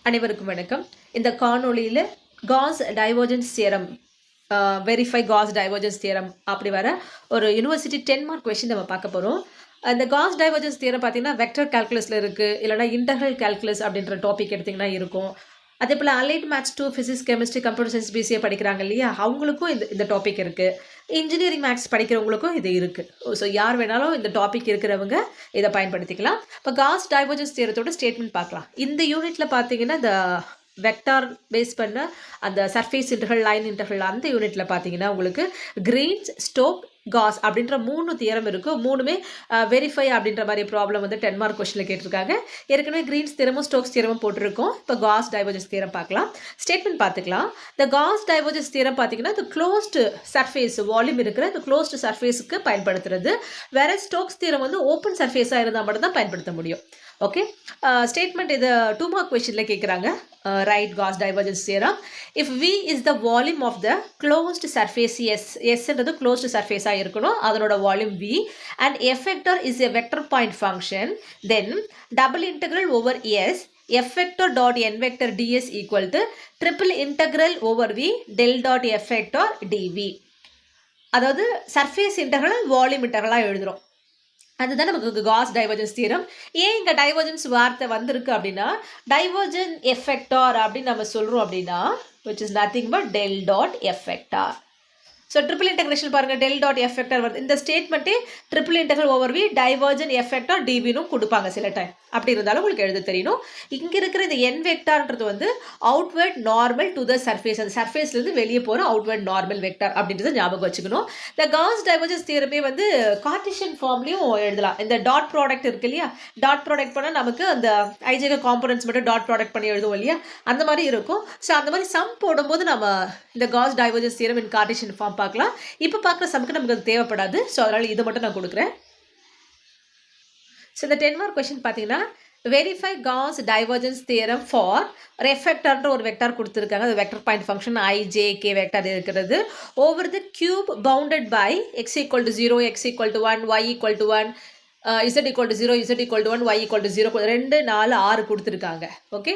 அனைவருக்கும் வணக்கம். இந்த காணொளியில் cos divergence theorem verify Gauss divergence theorem அப்படி வர ஒரு யூனிவர்சிட்டி 10 மார்க் கொஸ்டின் நம்ம பார்க்க போகிறோம். அந்த காஸ் டைவர்ஜென்ஸ் தியரம் பார்த்தீங்கன்னா வெக்டர் கால்குலஸில் இருக்குது, இல்லைனா இன்டெக்ரல் கால்குலஸ் அப்படின்ற டாபிக் எடுத்திங்கன்னா இருக்கும். அதே போல் allied maths 2 physics chemistry computer science BCA படிக்கிறாங்க இல்லையா, அவங்களுக்கும் இந்த டாபிக் இருக்குது. இன்ஜினியரிங் மேத்ஸ் படிக்கிறவங்களுக்கும் இது இருக்குது. ஸோ யார் வேணாலும் இந்த டாபிக் இருக்கிறவங்க இதை பயன்படுத்திக்கலாம். இப்போ காஸ் டைவர்ஜென்ஸ் தியரத்தோட ஸ்டேட்மெண்ட் பார்க்கலாம். இந்த யூனிட்டில் பார்த்தீங்கன்னா இந்த வெக்டார் பேஸ் பண்ண அந்த சர்ஃபேஸ் இன்டெக்ரல், லைன் இன்டெக்ரல் அந்த யூனிட்டில் பார்த்தீங்கன்னா உங்களுக்கு கிரீன்ஸ், ஸ்டோக், காஸ் அப்படின்ற 3 தியரம் இருக்கும். மூணுமே வெரிஃபை அப்படின்ற மாதிரி ப்ராப்ளம் வந்து 10 மார்க் கொஸ்டினில் கேட்டிருக்காங்க. ஏற்கனவே கிரீன்ஸ் தியரமும் ஸ்டோக்ஸ் தியரமும் போட்டிருக்கோம். இப்போ காஸ் டைவர்ஜென்ஸ் தியரம் பார்க்கலாம். ஸ்டேட்மெண்ட் பார்த்துக்கலாம். இந்த காஸ் டைவர்ஜென்ஸ் தியரம் பார்த்தீங்கன்னா இந்த க்ளோஸ்டு சர்ஃபேஸ் வால்யூம் இருக்கிற இந்த க்ளோஸ்டு சர்ஃபேஸுக்கு பயன்படுத்துறது. வேற ஸ்டோக்ஸ் தியரம் வந்து ஓப்பன் சர்ஃபேஸாக இருந்தால் மட்டும் தான் பயன்படுத்த முடியும். ஓகே, ஸ்டேட்மெண்ட் இது 2 மார்க் கொஸ்டினில் கேட்குறாங்க. Write Gauss divergence theorem. If V is the volume of the closed surface எஸ்ன்றது க்ளோஸ்டு சர்ஃபேஸாக இருக்கணும், அதனோட volume V, and F vector is a vector point function, then double integral over S F vector dot N vector ds equal to triple integral over V del dot F vector dV. அதாவது surface integral volume இன்டெக்ரலாக எழுதுகிறோம். அதுதான் நமக்கு cos divergence theorem. ஏன் இங்கே divergence வார்த்தை வந்திருக்கு அப்படின்னா, divergent F vector அப்படின்னு நம்ம சொல்கிறோம் அப்படின்னா, which is nothing but del dot F vector. So triple integration பாருங்கள், டெல் டாட் எஃப் வெக்டர் வருது. இந்த ஸ்டேட்மெண்ட்டே triple integral over V divergent F vector டிபினும் கொடுப்பாங்க சில டைம். அப்படி இருந்தாலும் உங்களுக்கு எழுத தெரியணும். இங்கே இருக்கிற இந்த என் வெக்டார்ன்றது வந்து outward normal to the surface, அந்த சர்ஃபேஸ்லேருந்து வெளியே போகிற அவுட்வர்ட் நார்மல் வெக்டார் அப்படின்றத ஞாபகம் வச்சுக்கணும். இந்த காஸ் டைவர்ஜென்ஸ் தியரமே வந்து கார்ட்டீசியன் ஃபார்ம்லையும் எழுதலாம். இந்த டாட் ப்ராடக்ட் இருக்கு இல்லையா, டாட் ப்ராடக்ட் பண்ணால் நமக்கு அந்த ஐஜேக காம்பனன்ட்ஸ் மட்டும் டாட் ப்ராடக்ட் பண்ணி எழுதுவோம் இல்லையா, அந்த மாதிரி இருக்கும். ஸோ அந்த மாதிரி சம் போடும்போது நம்ம இந்த காஸ் டைவர்ஜென்ஸ் தியரம் இன் கார்ட்டீசியன் ஃபார்ம் பார்க்கலாம். இப்போ பார்க்குற சம்க்கு நமக்கு அது தேவைப்படாது. ஸோ அதனால் இதை மட்டும் நான் கொடுக்குறேன். ஸோ இந்த 10 மார்க் கொஸ்டின் பார்த்தீங்கன்னா, verify Gauss divergence theorem for ரெஃபெக்டர்ன்ற ஒரு வெக்டார் கொடுத்துருக்காங்க. அது vector point function IJK vector இருக்கிறது over the cube bounded by x = 0, x = 1, y = 1, z = 0, z = 1, y = 0, 2, 4, 6 கொடுத்துருக்காங்க. ஓகே,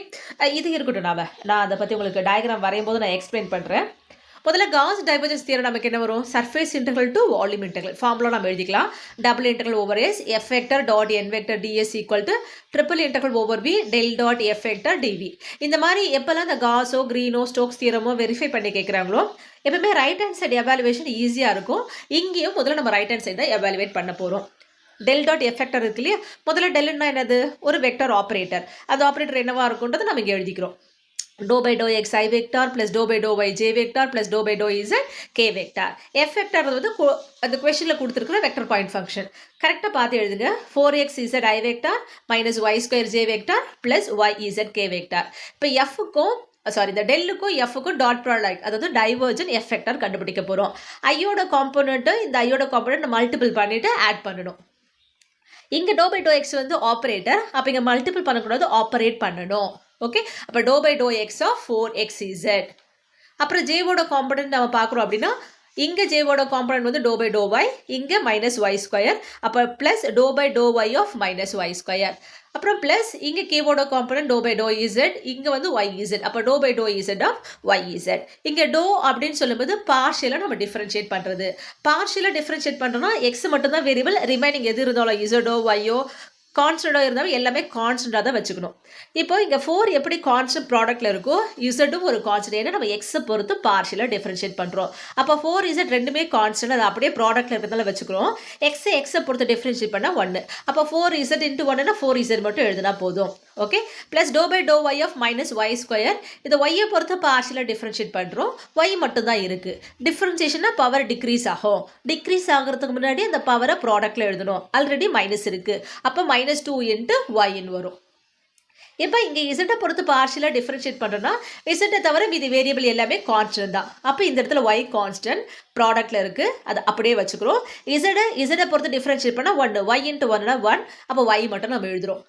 இது இருக்கட்டும். நான் அதை பற்றி உங்களுக்கு டயக்ராம் வரையும் போது நான் எக்ஸ்பிளைன் பண்ணுறேன். முதல்ல காஸ் டைவர்ஜென்ஸ் தியரம் நமக்கு என்ன வரும், surface integral to volume integral formula நம்ம எழுதிக்கலாம். Double integral over S F vector dot N vector ds equal to triple integral over V del dot F vector dV. இந்த மாதிரி எப்போல்லாம் இந்த காஸோ கிரீனோ ஸ்டோக்ஸ் தியரமோ வெரிஃபை பண்ணி கேட்குறாங்களோ எப்பவுமே ரைட் ஹேண்ட் சைடு எவாலுவேஷன் ஈஸியாக இருக்கும். இங்கேயும் முதல்ல நம்ம ரைட் ஹேண்ட் சைடு தான் எவாலுவேட் பண்ண போகிறோம். டெல் டாட் எஃப் வெக்டர் இருக்கு இல்லையா, முதல்ல டெல்னா என்னது, ஒரு வெக்டர் ஆப்ரேட்டர். அந்த ஆப்ரேட்டர் என்னவா இருக்கும்ன்றதை நம்ம இங்கே எழுதிக்கிறோம். dou by dou x I vector plus dou by dou y j vector plus dou by dou z k vector. F vector வந்து அந்த கொஸ்டினில் கொடுத்துருக்குற வெக்டர் பாயிண்ட் ஃபங்க்ஷன் கரெக்டாக பார்த்து எழுதுங்க. 4x z I vector minus y square j vector plus y z k vector. இப்போ எஃப்க்கும் இந்த டெல்லுக்கும் எஃப்க்கும் dot product, அதாவது டைவர்ஜென்ட் எஃப் வெக்டர் கண்டுபிடிக்க போகிறோம். ஐயோட காம்போனண்ட்டு இந்த ஐயோட காம்போனண்ட் மல்டிபிள் பண்ணிவிட்டு ஆட் பண்ணணும். இங்கே டோ பை டோ எக்ஸ் வந்து ஆப்ரேட்டர், அப்போ இங்கே மல்டிபிள் பண்ணக்கூடாது, ஆப்ரேட் பண்ணணும். ஓகே, அப்போ do by do x of 4xz. அப்புறம் ஜேவோட காம்பனண்ட் நம்ம பார்க்குறோம் அப்படின்னா, இங்கே ஜேவோட காம்பனண்ட் வந்து டோ பை டோ ஒய், இங்கே மைனஸ் ஒய் ஸ்கொயர், அப்போ plus to by to Y of minus Y square. அப்புறம் ப்ளஸ் இங்கே கேவோட component do by do z, இங்கே வந்து ஒய் இசட், அப்போ do by do Z of Y Z. இங்கே டோ அப்படின்னு சொல்லும்போது பார்ஷியலாக நம்ம டிஃப்ரென்ஷியேட் பண்ணுறது. பார்ஷியலாக டிஃப்ரென்ஷியேட் பண்ணுறோம்னா எக்ஸ் மட்டும்தான் வேரியபிள், ரிமைனிங் எது இருந்தாலும் இசடோ ஒய்யோ கான்ஸ்டண்டாக இருந்தாலும் எல்லாமே கான்ஸ்டண்டாக தான் வச்சுக்கணும். இப்போ இங்கே 4 எப்படி கான்ஸ்டன்ட் ப்ராடக்ட்டில் இருக்கோ, இசட்டும் ஒரு கான்ஸ்டன்ட். ஏன்னா நம்ம எக்ஸை பொறுத்து பார்ஷியலாக டிஃப்ரென்ஷியேட் பண்ணுறோம். அப்போ 4z ரெண்டுமே கான்ஸ்டன்ட், அது அப்படியே ப்ராடக்ட்டில் இருக்கிறதால வச்சுக்கிறோம். எக்ஸை பொறுத்து டிஃப்ரென்ஷியேட் பண்ணால் 1. அப்போ 4z × 1னா 4z மட்டும் எழுதினா போதும். Okay, plus to by to Y of minus Y square. இந்த ஒய்யை பொறுத்து பார்ஷியலாக டிஃப்ரென்ஷியேட் பண்ணுறோம். ஒய் மட்டும்தான் இருக்குது. டிஃப்ரென்ஷியேஷன்னா பவர் டிக்ரீஸ் ஆகும். டிக்ரீஸ் ஆகிறதுக்கு முன்னாடி அந்த பவரை ப்ராடக்ட்டில் எழுதணும். ஆல்ரெடி மைனஸ் இருக்குது, அப்போ -2 × y வரும். இப்போ இங்கே இசட்டை பொறுத்து பார்ஷியலாக டிஃப்ரென்ஷியேட் பண்ணுறோன்னா இசட்டை தவிர மீதி வேரியபிள் எல்லாமே கான்ஸ்டன்ட் தான். அப்போ இந்த இடத்துல y கான்ஸ்டன்ட் ப்ராடக்ட்டில் இருக்குது, அது அப்படியே வச்சுக்கிறோம். இசட்டை பொறுத்து டிஃப்ரென்ஷியேட் பண்ணால் 1, y × 1னா 1, அப்போ y மட்டும் நம்ம எழுதுகிறோம்.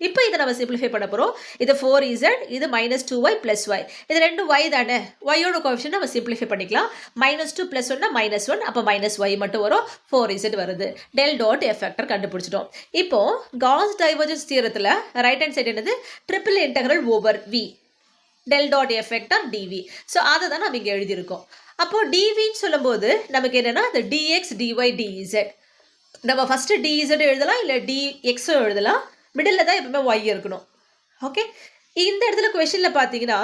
இப்போ இதை நம்ம சிம்பிளிஃபை பண்ண போகிறோம். இது 4z, இது -2y + y, இது ரெண்டு y தானே. ஒய்யோட கோஎஃபிஷியன்ட் நம்ம சிம்பிளிஃபை பண்ணிக்கலாம். -2 + 1 -1, அப்போ -y மட்டும் வரும், 4z வருது. டெல் டாட் எஃப் வெக்டர் கண்டுபிடிச்சிட்டோம். இப்போ காஸ் டைவர்ஜென்ஸ் தியரத்தில் ரைட் ஹேண்ட் சைடு என்னது, triple integral over v. Del dot F vector d V. So அதை தான் நம்ம இங்கே எழுதியிருக்கோம். அப்போது டிவின்னு சொல்லும்போது நமக்கு என்னென்னா இந்த டிஎக்ஸ் டிஒய் டிஇசட். நம்ம ஃபஸ்ட்டு டிஇசட் எழுதலாம், இல்லை டிஎக்ஸும் எழுதலாம். மிடில் தான் எப்பவுமே ஒய் இருக்கணும். ஓகே, இந்த இடத்துல கொஷனில் பார்த்தீங்கன்னா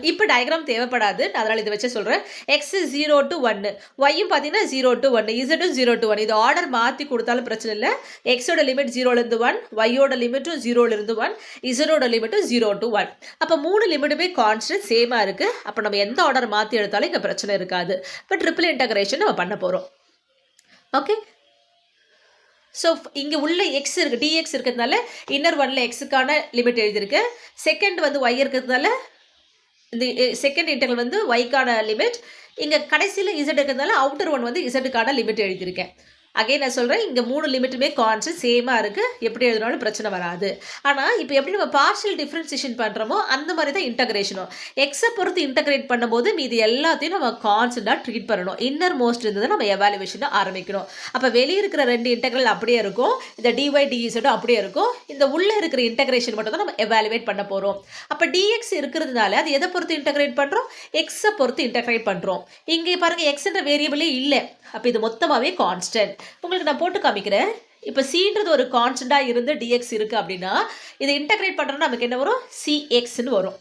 இப்போ டயக்ராம் தேவைப்படாது, அதனால் இதை வச்சு சொல்கிறேன். எக்ஸ் 0 to 1, ஒய்யும் பார்த்தீங்கன்னா 0 to 1, இசட்டும் 0 to 1. இது ஆர்டர் மாற்றி கொடுத்தாலும் பிரச்சனை இல்லை. எக்ஸோட லிமிட் 0லேருந்து 1, ஒய்யோட லிமிட்டும் 0லேருந்து 1, இசடோட லிமிட்டும் 0 to 1. அப்போ 3 லிமிட்டுமே கான்ஸ்டன்ட் சேமாக இருக்குது. அப்போ நம்ம எந்த ஆர்டர் மாற்றி எடுத்தாலும் இங்கே பிரச்சனை இருக்காது. இப்போ ட்ரிபிள் இன்டகிரேஷன் நம்ம பண்ண போகிறோம். ஓகே, ஸோ இங்கே உள்ள எக்ஸ் இருக்குது, டிஎக்ஸ் இருக்கிறதுனால இன்னர் ஒன்ல எக்ஸுக்கான லிமிட் எழுதியிருக்கு. செகண்ட் வந்து ஒய் இருக்கிறதுனால இந்த செகண்ட் இன்டர்வல் வந்து ஒய்க்கான லிமிட். இங்கே கடைசியில் இசட் இருக்கிறதுனால அவுட்டர் ஒன் வந்து இசட்டுக்கான லிமிட் எழுதியிருக்கேன். அகைன் நான் சொல்கிறேன், இங்கே 3 லிமிட்டுமே கான்ஸ்டன்ட் சேமாக இருக்குது. எப்படி எழுதினாலும் பிரச்சனை வராது. ஆனால் இப்போ எப்படி நம்ம பார்ஷியல் டிஃப்ரென்சியேஷன் பண்ணுறோமோ அந்த மாதிரி தான் இன்டகிரேஷனும். எக்ஸை பொறுத்து இன்டகிரேட் பண்ணும்போது மீது எல்லாத்தையும் நம்ம கான்ஸ்டண்ட்டாக ட்ரீட் பண்ணணும். இன்னர் மோஸ்ட் இருந்தது நம்ம எவாலுவேஷனை ஆரம்பிக்கணும். அப்போ வெளியே இருக்கிற 2 இன்டகிரல் அப்படியே இருக்கும், இந்த டிஒய் டிஇசடும் அப்படியே இருக்கும். இந்த உள்ளே இருக்கிற இன்டகிரேஷன் மட்டும் தான் நம்ம எவாலுவேட் பண்ண போகிறோம். அப்போ டிஎக்ஸ் இருக்கிறதுனால அது எதை பொறுத்து இன்டகிரேட் பண்ணுறோம்? எக்ஸை பொறுத்து இன்டகிரேட் பண்ணுறோம். இங்கே பாருங்கள், எக்ஸ்ன்ற வேரியபிளே இல்லை. அப்போ இது மொத்தமாகவே கான்ஸ்டன்ட். உங்களுக்கு நான் போட்டு காமிக்கிறேன். இப்போ சின்றது ஒரு கான்ஸ்டண்ட்டாக இருந்து டிஎக்ஸ் இருக்குது அப்படின்னா இதை இன்டகிரேட் பண்ணுறோன்னா நமக்கு என்ன வரும்? சிஎக்ஸ்ன்னு வரும்.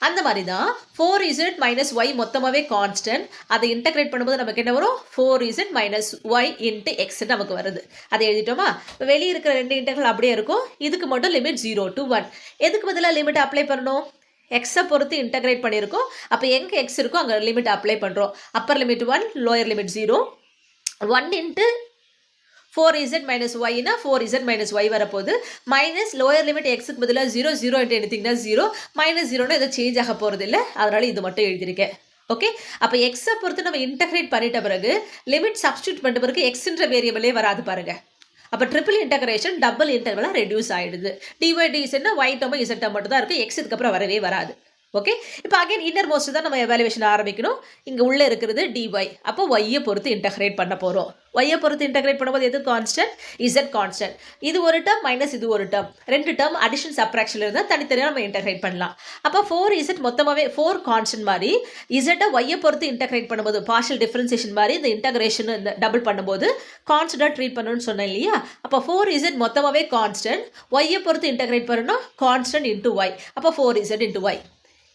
அந்த மாதிரி தான் 4z மைனஸ் ஒய் மொத்தமாகவே கான்ஸ்டன்ட். அதை இன்டகிரேட் பண்ணும்போது நமக்கு என்ன வரும்? 4z மைனஸ் ஒய் இன்ட்டு எக்ஸ்ன்னு நமக்கு வருது. அதை எழுதிட்டோமா? வெளியே இருக்கிற 2 இன்டகிரல் அப்படியே இருக்கும். இதுக்கு மட்டும் லிமிட் 0 to 1. எதுக்கு பதிலாக லிமிட் அப்ளை பண்ணணும்? எக்ஸை பொறுத்து இன்டகிரேட் பண்ணியிருக்கோம். அப்போ எங்கே எக்ஸ் இருக்கோ அங்கே லிமிட் அப்ளை பண்ணுறோம். Upper limit 1, lower limit 0. 1 into 4z minus ஒய்னா 4z மைனஸ் ஒய் வரப்போகுது. மைனஸ் லோயர் லிமிட் எக்ஸுக்கு பதிலாக 0, 0 இன்ட்டு எடுத்திங்கன்னா 0, மைனஸ் 0னா எதுவும் சேஞ்ச் ஆக போகிறது இல்லை. அதனால் இது மட்டும் எழுதியிருக்கேன். ஓகே, அப்போ எக்ஸை பொறுத்து நம்ம இன்டகிரேட் பண்ணிட்ட பிறகு லிமிட் சப்ஸ்டியூட் பண்ணிட்ட பிறகு எக்ஸ்ன்ற வேரியபிளே வராது பாருங்கள். அப்போ ட்ரிபிள் இன்டகிரேஷன் டபுள் இன்டகிரலாக ரெடியூஸ் ஆகிடுது. டிஒய் டிஇசட்னா ஒய் டேர்ம் இசட் டேர்ம் மட்டும் தான் இருக்குது, எக்ஸ் இதுக்கப்புறம் வரவே வராது. ஓகே, இப்போ அகைன் இன்னர் மோஸ்ட் தான் நம்ம எவாலுவேஷன் ஆரம்பிக்கணும். இங்கே உள்ளே இருக்கிறது டிஒய். அப்போ ஒய்யை பொறுத்து இன்டகிரேட் பண்ண போகிறோம். ஒய்யை பொறுத்து இன்டகிரேட் பண்ணும்போது எது கான்ஸ்டன்ட்? Z constant. இது ஒரு டேர்ம் மைனஸ் இது ஒரு டேர்ம், 2 டேர்ம் அடிஷன் சப்ராக்ஷன் இருந்தால் தனித்தனியாக நம்ம இன்டகிரேட் பண்ணலாம். அப்போ 4z மொத்தமாகவே 4 கான்ஸ்டன்ட் மாதிரி இசட்டை ஒய்யை பொறுத்து இன்டகிரேட் பண்ணும்போது பார்ஷியல் டிஃபரன்சியேஷன் மாதிரி இந்த இன்டகிரேஷன் இந்த டபுள் பண்ணும்போது கான்ஸ்டன்ட்டாக ட்ரீட் பண்ணணும்னு சொன்னேன் இல்லையா? அப்போ 4z மொத்தமாகவே கான்ஸ்டன்ட், ஒய்யை பொறுத்து இன்டகிரேட் பண்ணணும் கான்ஸ்டன்ட் இன்ட்டு ஒய். அப்போ 4z இன்ட்டு ஒய்.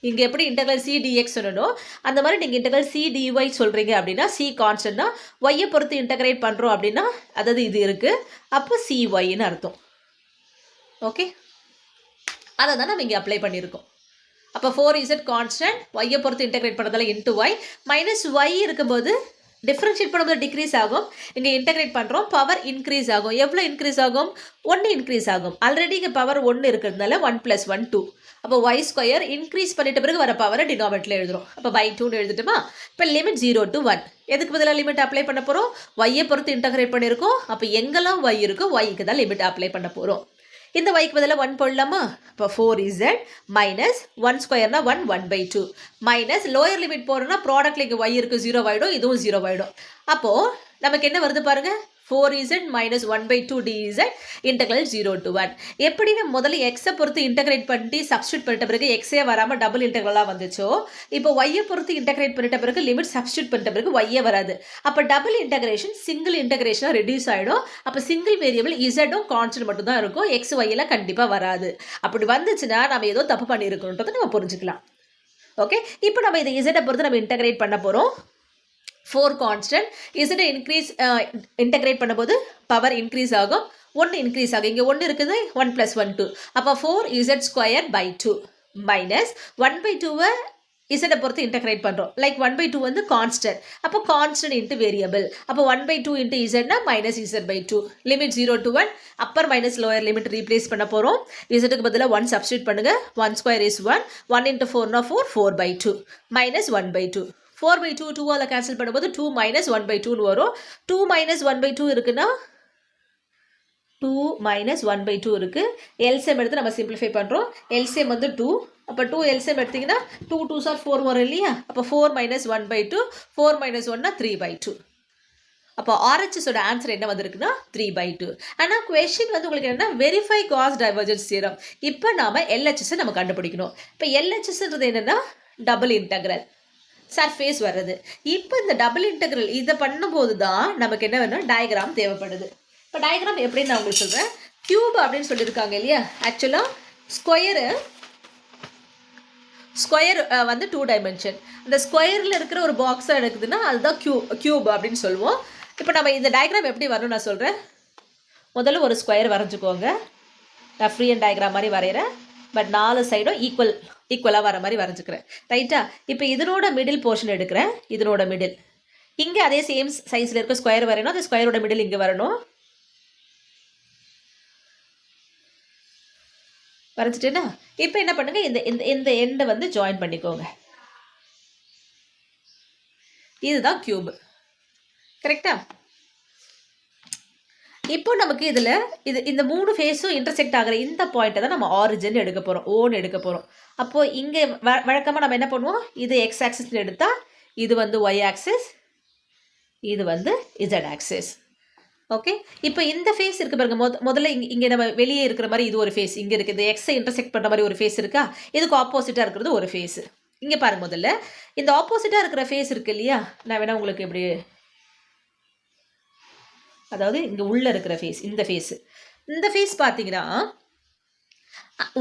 இங்கே எப்படி இன்டெக்ரல் சி டிஎக்ஸ் சொல்லணும் அந்த மாதிரி நீங்கள் இன்டெக்ரல் சி டிஒய் சொல்கிறீங்க அப்படின்னா சி கான்ஸ்டன்ட்னா ஒய்யை பொறுத்து இன்டெகிரேட் பண்ணுறோம் அப்படின்னா அதாவது இது இருக்குது, அப்போ சி ஒய்ன்னு அர்த்தம். ஓகே, அதை தான் நம்ம இங்கே அப்ளை பண்ணியிருக்கோம். அப்போ 4z கான்ஸ்டன்ட், ஒய்யை பொறுத்து இன்டெகிரேட் பண்ணுறதால இன்ட்டு ஒய், மைனஸ் ஒய் இருக்கும்போது டிஃப்ரென்ஷியேட் பண்ணும்போது டிக்ரீஸ் ஆகும். இங்கே இன்டெகிரேட் பண்ணுறோம், பவர் இன்க்ரீஸ் ஆகும். எவ்வளோ இன்க்ரீஸ் ஆகும்? 1 இன்க்ரீஸ் ஆகும். ஆல்ரெடி இங்கே பவர் 1 இருக்கிறதுனால 1 + 1 2. அப்போ ஒய் ஸ்கொயர் இன்க்ரீஸ் பண்ணிட்ட பிறகு வர பவரை டினாமினேட்டரில் எழுதுறோம். அப்போ பை 2ன்னு எழுதிட்டுமா? இப்போ லிமிட் 0 to 1. எதுக்கு பதிலாக லிமிட் அப்ளை பண்ண போகிறோம்? ஒய்யை பொறுத்து இன்டகிரேட் பண்ணியிருக்கோம். அப்போ எங்கெல்லாம் ஒய் இருக்கோ ஒய்க்கு தான் லிமிட் அப்ளை பண்ண போகிறோம். இந்த ஒய்க்கு பதிலாக 1 போடலாமா? இப்போ 4z minus 1 ஸ்கொயர்னா 1, 1/2 minus lower limit போகிறோன்னா ப்ராடக்ட்ல இங்கே ஒய் இருக்குது 0 ஆகிடும், இதுவும் 0 ஆகிடும். அப்போது நமக்கு என்ன வருது பாருங்கள்? 4z minus 1/2 dz integral 0 to 1. எப்படி நம்ம முதல்ல எக்ஸை பொறுத்து இன்டெகிரேட் பண்ணி சப்ஸ்டியூட் பண்ணிட்ட பிறகு எக்ஸே வராமல் டபுள் இன்டெக்ரலாக வந்துச்சோ, இப்போ ஒய்யை பொறுத்து இன்டெகிரேட் பண்ணிட்ட பிறகு லிமிட் சப்ஸ்டியூட் பண்ணிட்ட பிறகு ஒய்யே வராது. அப்போ டபுள் இன்டெகிரேஷன் சிங்கிள் இன்டெகிரேஷனாக ரெடியூஸ் ஆகிடும். அப்போ சிங்கிள் வேரியபிள் இசடும் கான்ஸ்டன்ட் மட்டும் தான் இருக்கும், எக்ஸ் ஒய்யெல்லாம் கண்டிப்பாக வராது. அப்படி வந்துச்சுன்னா நம்ம ஏதோ தப்பு பண்ணியிருக்கோன்றதை நம்ம புரிஞ்சுக்கலாம். ஓகே, இப்போ நம்ம இதை இசட்டை பொறுத்து நம்ம இன்டெகிரேட் பண்ண போகிறோம். 4 கான்ஸ்டன்ட், இசட்டை இன்டெகிரேட் பண்ணும்போது பவர் இன்க்ரீஸ் ஆகும், 1 இன்க்ரீஸ் ஆகும். இங்கே 1 இருக்குது, 1 + 1 2. அப்போ 4z² மைனஸ் 1/2 இசட்டை பொறுத்து இன்டெகிரேட் பண்ணுறோம். லைக் 1/2 வந்து கான்ஸ்டன்ட், அப்போ கான்ஸ்டன்ட் இன்ட்டு வேரியபிள். அப்போ 1/2 இன்ட்டு இசட்னா minus z/2. Limit 0 to 1, upper minus lower limit replace பண்ண போகிறோம். இசட்டுக்கு பதிலாக 1 சப்ஸ்டியூட் பண்ணுங்கள். 1 ஸ்கொயர் இஸ் 1, 1 இன்ட்டு 4னா 4, 4/2 மைனஸ் 1/2. 4/2 2ஆல் கேன்சல் பண்ணும்போது 2 மைனஸ் 1/2ன்னு வரும். 2 மைனஸ் 1/2 இருக்குன்னா 2 மைனஸ் 1/2 இருக்குது. எல்சிஎம் எடுத்து நம்ம சிம்பிளிஃபை பண்ணுறோம். எல்சிஎம் வந்து 2. அப்போ 2 எல்சிஎம் எடுத்திங்கன்னா 2 2s are 4 வரும் இல்லையா? அப்போ 4 மைனஸ் 1/2, 4 மைனஸ் 1னா 3/2. அப்போ ஆர்ஹெச்எஸோட ஆன்சர் என்ன வந்திருக்குன்னா 3/2. ஆனால் கொஷின் வந்து உங்களுக்கு என்னன்னா வெரிஃபை காஸ் டைவர்ஜன்ஸ் தியரம். இப்போ நாம எல்ஹெச்எஸ் நம்ம கண்டுபிடிக்கணும். இப்போ எல்ஹெச்எஸ்ன்றது என்னன்னா டபுள் இன்டெக்ரல் சர்ஃபேஸ் வர்றது. இப்போ இந்த டபுள் இன்டெக்ரல் இதை பண்ணும்போது தான் நமக்கு என்ன வேணும், டயக்ராம் தேவைப்படுது. இப்போ டயக்ராம் எப்படின்னு நான் உங்களுக்கு சொல்கிறேன். கியூப் அப்படின்னு சொல்லியிருக்காங்க இல்லையா, ஆக்சுவலாக ஸ்கொயர் வந்து 2 டைமென்ஷன். அந்த ஸ்கொயரில் இருக்கிற ஒரு பாக்ஸாக எடுக்குதுன்னா அதுதான் கியூப் அப்படின்னு சொல்லுவோம். இப்போ நம்ம இந்த டயக்ராம் எப்படி வரணும்னு நான் சொல்கிறேன். முதல்ல ஒரு ஸ்கொயர் வரைஞ்சிக்கோங்க. நான் ஃப்ரீ அண்ட் டயக்ராம் மாதிரி வரைகிறேன். பட் 4 சைடும் ஈக்குவலாக வர மாதிரி வரைஞ்சிக்கிறேன். ரைட்டா? இப்போ இதனோட மிடில் போர்ஷன் எடுக்கிறேன். இதனோட மிடில் இங்கே அதே சேம் சைஸில் இருக்க ஸ்கொயர் வரையணும். அந்த ஸ்கொயரோட மிடில் இங்கே வரணும். வரைஞ்சிட்டேன்னா இப்போ என்ன பண்ணுங்க, இந்த எண்டை வந்து ஜாயின் பண்ணிக்கோங்க. இதுதான் கியூப். கரெக்டா? இப்போ நமக்கு இதில் இந்த 3 ஃபேஸும் இன்டர்செக்ட் ஆகிற இந்த பாயிண்ட்டை தான் நம்ம ஆரிஜின் எடுக்க போகிறோம், ஓன் எடுக்க போகிறோம். அப்போது இங்கே வழக்கமாக நம்ம என்ன பண்ணுவோம், இது எக்ஸ் ஆக்சிஸ்ன்னு எடுத்தால் இது வந்து ஒய் ஆக்சிஸ், இது வந்து இசட் ஆக்சிஸ். ஓகே, இப்போ இந்த ஃபேஸ் இருக்குது பாருங்க. முதல்ல இங்கே நம்ம வெளியே இருக்கிற மாதிரி இது ஒரு ஃபேஸ் இங்கே இருக்குது. இந்த எக்ஸை இன்டர்செக்ட் பண்ணுற மாதிரி ஒரு ஃபேஸ் இருக்கா, இதுக்கு ஆப்போசிட்டாக இருக்கிறது ஒரு ஃபேஸ். இங்கே பாருங்க, முதல்ல இந்த ஆப்போசிட்டாக இருக்கிற ஃபேஸ் இருக்கு இல்லையா, நான் வேணா உங்களுக்கு எப்படி, அதாவது இங்கே உள்ளே இருக்கிற ஃபேஸ், இந்த ஃபேஸ் பார்த்தீங்கன்னா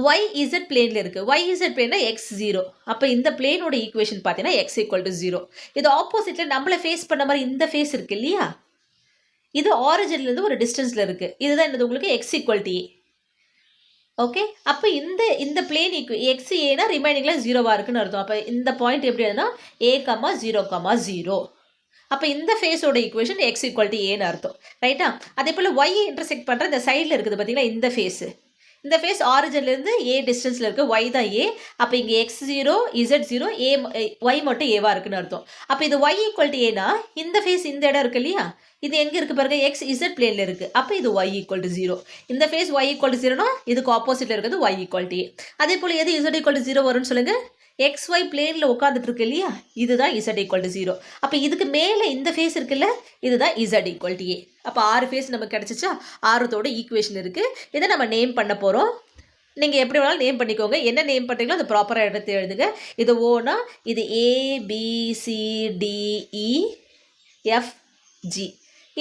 YZ பிளேனில் இருக்குது. YZ பிளேன்னா x0. அப்போ இந்த பிளேனோட ஈக்குவேஷன் பார்த்தீங்கன்னா x = 0. இது ஆப்போசிட்டில் நம்மளை ஃபேஸ் பண்ண மாதிரி இந்த ஃபேஸ் இருக்குது இல்லையா, இது ஆரிஜின்லேருந்து ஒரு டிஸ்டன்ஸில் இருக்குது. இதுதான் என்னது உங்களுக்கு x = a. ஓகே, அப்போ இந்த பிளேன் x ஏனா ரிமைனிங்கில் 0வாக இருக்குன்னு அர்த்தம். அப்போ இந்த பாயிண்ட் எப்படி எதுனா a, 0, 0. அப்போ இந்த ஃபேஸோட ஈக்குவேஷன் x = aன்னு அர்த்தம். ரைட்டா? அதே போல் y இன்டர்செக்ட் பண்ணுற இந்த சைடில் இருக்குது பார்த்தீங்கன்னா, இந்த ஃபேஸ் ஆரிஜின்லேருந்து a டிஸ்டன்ஸில் இருக்குது, y தான் a. அப்போ இங்கே x0, z0, y மட்டும் ஏவா இருக்குன்னு அர்த்தம். அப்போ இது y = aனா இந்த ஃபேஸ் இந்த இடம் இருக்கு இல்லையா, இது எங்கே இருக்குது பாருங்க, xz பிளேனில் இருக்குது. அப்போ இது y = 0. இந்த ஃபேஸ் y = 0னா இதுக்கு ஆப்போசிட்டில் இருக்கிறது y = a. அதே போல் எது z = 0 வரும்னு சொல்லுங்கள், XY பிளேனில் உட்காந்துட்டு இருக்கு இல்லையா, இதுதான் z = 0. அப்போ இதுக்கு மேலே இந்த ஃபேஸ் இருக்குல்ல, இதுதான் z = a. அப்போ 6 ஃபேஸ் நமக்கு கிடச்சிச்சா, 6தோட ஈக்குவேஷன் இருக்குது. இதை நம்ம நேம் பண்ண போகிறோம். நீங்கள் எப்படி வேணாலும் நேம் பண்ணிக்கோங்க. என்ன நேம் பண்ணுறீங்களோ அதை ப்ராப்பராக எடுத்து எழுதுங்க. இது ஓனா, இது ABCDEFG.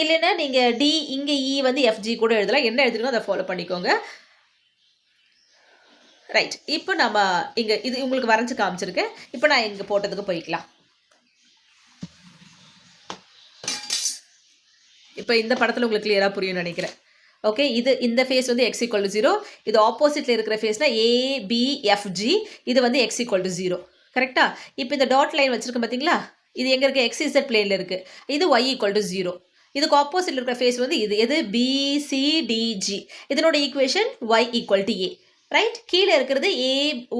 இல்லைன்னா நீங்கள் D இங்கே E வந்து FG கூட எழுதலாம். என்ன எழுதுறீங்களோ அதை ஃபாலோ பண்ணிக்கோங்க. ரைட், இப்போ நம்ம இங்கே இது உங்களுக்கு வரைஞ்சி காமிச்சிருக்கேன். இப்போ நான் இங்கே போட்டதுக்கு போய்க்கலாம். இப்போ இந்த படத்தில் உங்களுக்கு கிளியராக புரியும்னு நினைக்கிறேன். ஓகே, இந்த ஃபேஸ் வந்து x = 0. இது ஆப்போசிட்டில் இருக்கிற ஃபேஸ்னா ABFG. இது வந்து x = 0. கரெக்டா? இப்போ இந்த டாட் லைன் வச்சுருக்கோம் பார்த்தீங்களா, இது எங்கே இருக்குது, XZ பிளேனில் இருக்குது. இது y = 0. இதுக்கு ஆப்போசிட்டில் இருக்கிற ஃபேஸ் வந்து எது BCDG. இதனோட ஈக்குவேஷன் y = a. ரைட்? கீழே இருக்கிறது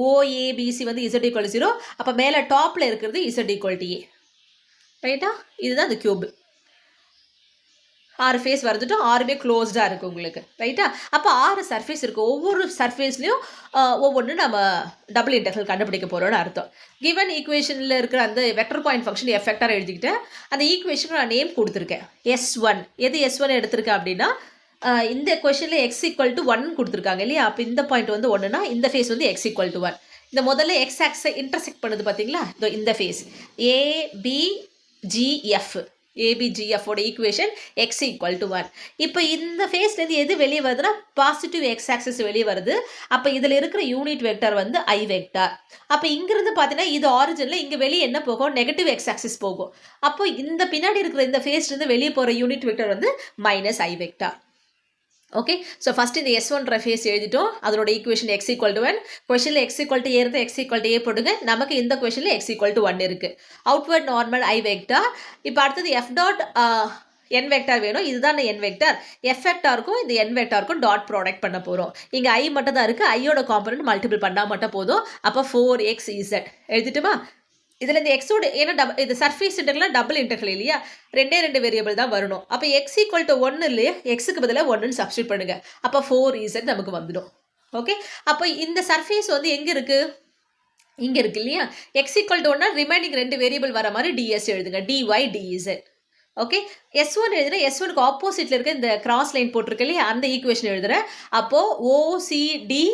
OABC வந்து z = 0. அப்போ மேலே டாப்பில் இருக்கிறது z = a. ரைட்டா? இதுதான் இந்த கியூப். 6 ஃபேஸ் வரைஞ்சிட்டோம். 6மே க்ளோஸ்டாக இருக்குது உங்களுக்கு. ரைட்டா? அப்போ 6 சர்ஃபேஸ் இருக்குது. ஒவ்வொரு சர்ஃபேஸ்லையும் ஒவ்வொன்று நம்ம டபுள் இன்டெக்ரல் கண்டுபிடிக்க போகிறோன்னு அர்த்தம். கிவன் ஈக்குவேஷனில் இருக்கிற அந்த வெக்டர் பாயிண்ட் ஃபங்க்ஷன் எஃபெக்டாக எழுதிக்கிட்டேன். அந்த ஈக்குவேஷனுக்கு நான் நேம் கொடுத்துருக்கேன், S1. எது S1 எடுத்திருக்கேன் அப்படின்னா, இந்த கொஷனில் x = 1 கொடுத்துருக்காங்க இல்லையா, அப்போ இந்த பாயிண்ட் வந்து 1னா இந்த ஃபேஸ் வந்து x = 1. இந்த முதல்ல x ஆக்ஸை இன்டர்செக்ட் பண்ணுது பார்த்தீங்களா, இந்த ஃபேஸ் ABGF ஓட ஈக்குவேஷன் x = 1. இப்போ இந்த ஃபேஸ்லேருந்து எது வெளியே வருதுன்னா பாசிட்டிவ் x ஆக்சிஸ் வெளியே வருது. அப்போ இதில் இருக்கிற யூனிட் வெக்டர் வந்து I வெக்டார். அப்போ இங்கிருந்து பார்த்தீங்கன்னா இது ஆரிஜினில் இங்கே வெளியே என்ன போகும், நெகட்டிவ் x ஆக்சிஸ் போகும். அப்போ இந்த பின்னாடி இருக்கிற இந்த ஃபேஸ்லேருந்து வெளியே போகிற யூனிட் வெக்டர் வந்து -I vector. Okay, so first இந்த S1 ஃபேஸ் எழுதிட்டோம். அதோட ஈக்குவேஷன் x = 1. கொஷனில் x = a இருந்து x = a போடுங்க. நமக்கு இந்த கொஷனில் x = 1 இருக்குது. Outward normal I vector. இப்போ அடுத்தது F டாட் n வெக்டார் வேணும். இதுதான் n வெக்டார். F வெக்டாருக்கும் இந்த n வெக்டாருக்கும் டாட் ப்ராடக்ட் பண்ண போகிறோம். இங்கே I மட்டும் தான் இருக்குது. ஐயோட காம்பனண்ட் மல்டிபிள் பண்ணால் மட்டும் போதும். அப்போ 4xz எழுதிட்டுமா. இதில் இந்த எக்ஸோட ஏன்னா இது சர்ஃபேஸ் இன்டெக்ரல் டபுள் இன்டெக்ரல் இல்லையா, 2 வேரியபிள் தான் வரணும். அப்போ x = 1 இல்லையா, எக்ஸுக்கு பதிலாக 1ன்னு சப்ஸ்டியூட் பண்ணுங்கள். அப்போ 4z நமக்கு வந்துடும். ஓகே, அப்போ இந்த சர்ஃபேஸ் வந்து எங்கே இருக்குது, இங்கே இருக்குது இல்லையா. x = 1னா ரிமைனிங் 2 வேரியபிள் வர மாதிரி ds எழுதுங்க, dy dz. ஓகே. S1 எழுதுறேன். S1க்கு ஆப்போசிட்ல இருக்க இந்த கிராஸ் லைன் போட்டிருக்கு இல்லையா? அந்த ஈக்குவேஷன் எழுதுறேன். அப்போ OCDE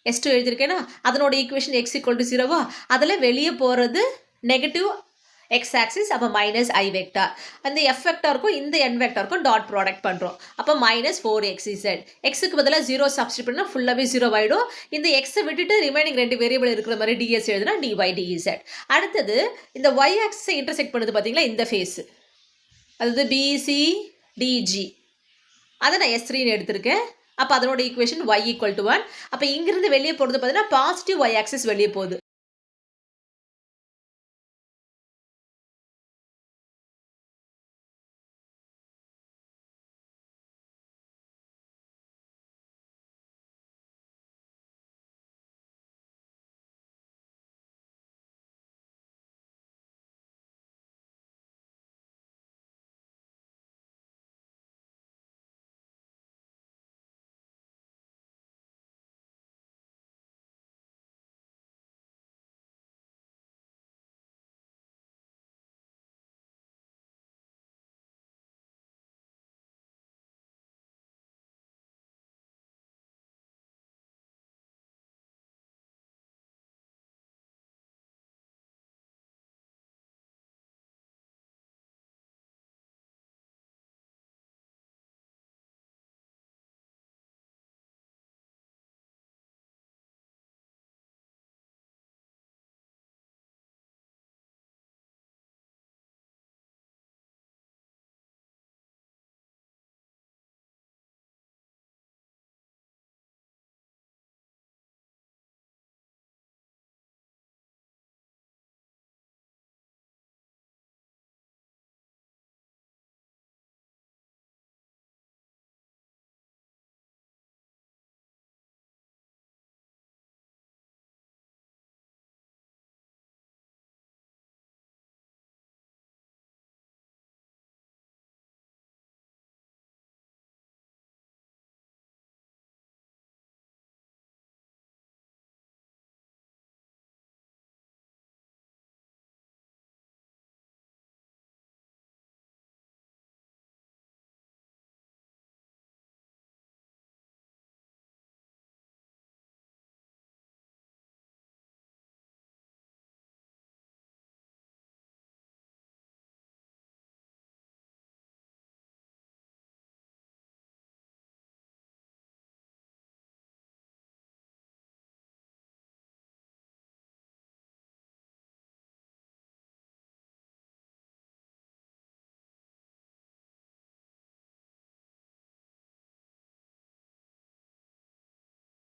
S2 எழுதியிருக்கேனா? அதனோட ஈக்குவேஷன் x = 0வா? அதில வெளிய போறது நெகட்டிவ் எக்ஸ் ஆக்சிஸ், அப்போ மைனஸ் ஐ வெக்டார். அந்த எஃப் வெக்டாருக்கும் இந்த என் வெக்டாருக்கும் டாட் ப்ராடக்ட் பண்ணுறோம். அப்போ -4xz. எக்ஸுக்கு பதிலாக 0 சப்ஸ்டிட் பண்ணால் ஃபுல்லாகவே 0 ஆகிடும். இந்த எக்ஸை விட்டுட்டு ரிமைனிங் 2 வேரியபிள் இருக்கிற மாதிரி டிஎஸ் எழுதுனா dy dz. அடுத்தது இந்த y ஆக்சிஸை இன்டர்செக்ட் பண்ணுது பார்த்தீங்களா, இந்த ஃபேஸ், அதாவது BCDG, அதை நான் S3ன்னு எடுத்திருக்கேன். அப்போ அதனோட ஈக்குவேஷன் y = 1. அப்போ இங்கிருந்து வெளியே போகிறது பார்த்தீங்கன்னா பாசிட்டிவ் y ஆக்சிஸ் வெளியே போகுது.